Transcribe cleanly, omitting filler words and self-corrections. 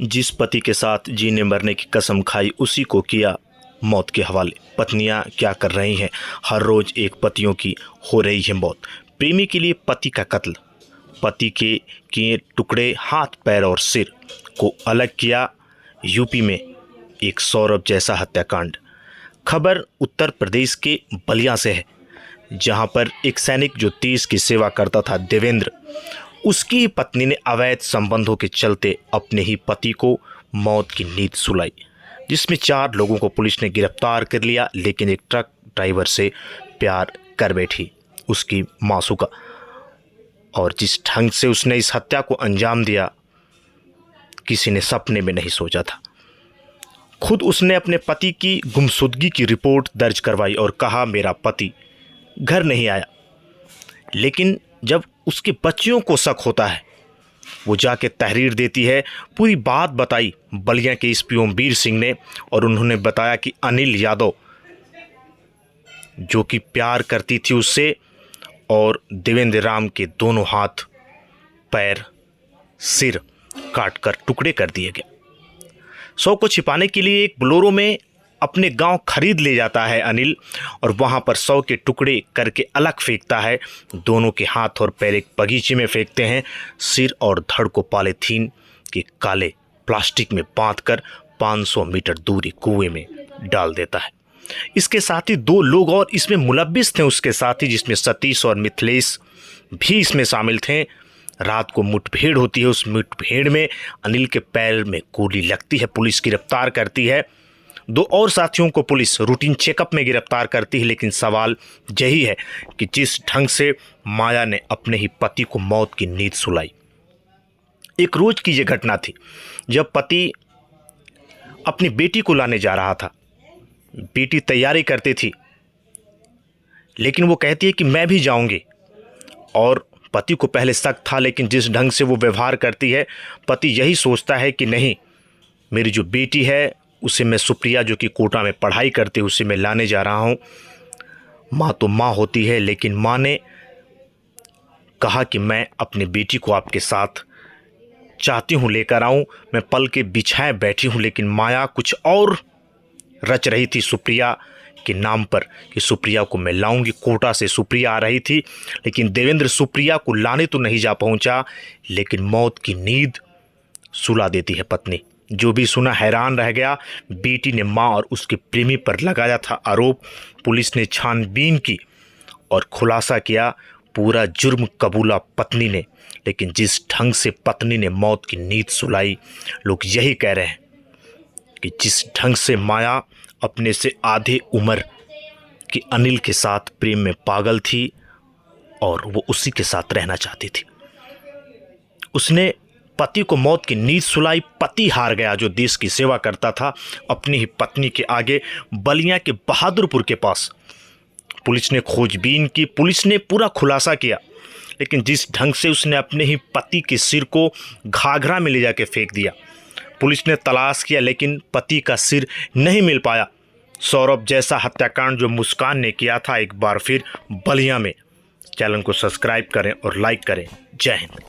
जिस पति के साथ जीने मरने की कसम खाई उसी को किया मौत के हवाले। पत्नियां क्या कर रही हैं? हर रोज एक पतियों की हो रही है मौत। प्रेमी के लिए पति का कत्ल, पति के किए टुकड़े हाथ पैर और सिर को अलग किया। यूपी में एक सौरभ जैसा हत्याकांड। खबर उत्तर प्रदेश के बलिया से है, जहां पर एक सैनिक जो देश की सेवा करता था, देवेंद्र, उसकी ही पत्नी ने अवैध संबंधों के चलते अपने ही पति को मौत की नींद सुलाई, जिसमें 4 लोगों को पुलिस ने गिरफ्तार कर लिया। लेकिन एक ट्रक ड्राइवर से प्यार कर बैठी उसकी मासूका, और जिस ढंग से उसने इस हत्या को अंजाम दिया, किसी ने सपने में नहीं सोचा था। खुद उसने अपने पति की गुमशुदगी की रिपोर्ट दर्ज करवाई और कहा, मेरा पति घर नहीं आया। लेकिन जब उसके बच्चियों को शक होता है, वो जाके तहरीर देती है। पूरी बात बताई बलिया के एसपी वीर सिंह ने, और उन्होंने बताया कि अनिल यादव, जो कि प्यार करती थी उससे, और देवेंद्र राम के दोनों हाथ पैर सिर काटकर टुकड़े कर दिए गए। शव को छिपाने के लिए एक बोलेरो में अपने गांव खरीद ले जाता है अनिल, और वहां पर शव के टुकड़े करके अलग फेंकता है। दोनों के हाथ और पैर एक बगीचे में फेंकते हैं। सिर और धड़ को पॉलीथीन के काले प्लास्टिक में बांधकर 500 मीटर दूरी कुएं में डाल देता है। इसके साथ ही 2 लोग और इसमें मुलव्विस थे उसके साथ ही, जिसमें सतीश और मिथिलेश भी इसमें शामिल थे। रात को मुठभेड़ होती है। उस मुठभेड़ में अनिल के पैर में गोली लगती है। पुलिस गिरफ्तार करती है। 2 और साथियों को पुलिस रूटीन चेकअप में गिरफ्तार करती है। लेकिन सवाल यही है कि जिस ढंग से माया ने अपने ही पति को मौत की नींद सुलाई। एक रोज की यह घटना थी जब पति अपनी बेटी को लाने जा रहा था। बेटी तैयारी करती थी, लेकिन वो कहती है कि मैं भी जाऊंगी। और पति को पहले शक था, लेकिन जिस ढंग से वो व्यवहार करती है, पति यही सोचता है कि नहीं, मेरी जो बेटी है उसे मैं, सुप्रिया जो कि कोटा में पढ़ाई करती है, उसे मैं लाने जा रहा हूँ। माँ तो माँ होती है, लेकिन माँ ने कहा कि मैं अपनी बेटी को आपके साथ चाहती हूँ लेकर आऊँ। मैं पल के बिछाए बैठी हूँ, लेकिन माया कुछ और रच रही थी सुप्रिया के नाम पर कि सुप्रिया को मैं लाऊंगी। कोटा से सुप्रिया आ रही थी, लेकिन देवेंद्र सुप्रिया को लाने तो नहीं जा पहुंचा, लेकिन मौत की नींद सुला देती है पत्नी। जो भी सुना हैरान रह गया। बेटी ने मां और उसके प्रेमी पर लगाया था आरोप। पुलिस ने छानबीन की और खुलासा किया। पूरा जुर्म कबूला पत्नी ने, लेकिन जिस ढंग से पत्नी ने मौत की नींद सुलाई, लोग यही कह रहे हैं कि जिस ढंग से माया अपने से आधे उम्र के अनिल के साथ प्रेम में पागल थी और वो उसी के साथ रहना चाहती थी। उसने पति को मौत की नींद सुलाई। पति हार गया, जो देश की सेवा करता था, अपनी ही पत्नी के आगे। बलिया के बहादुरपुर के पास पुलिस ने खोजबीन की। पुलिस ने पूरा खुलासा किया, लेकिन जिस ढंग से उसने अपने ही पति के सिर को घाघरा में ले जाके फेंक दिया। पुलिस ने तलाश किया, लेकिन पति का सिर नहीं मिल पाया। सौरभ जैसा हत्याकांड जो मुस्कान ने किया था, एक बार फिर बलिया में। चैनल को सब्सक्राइब करें और लाइक करें। जय हिंद।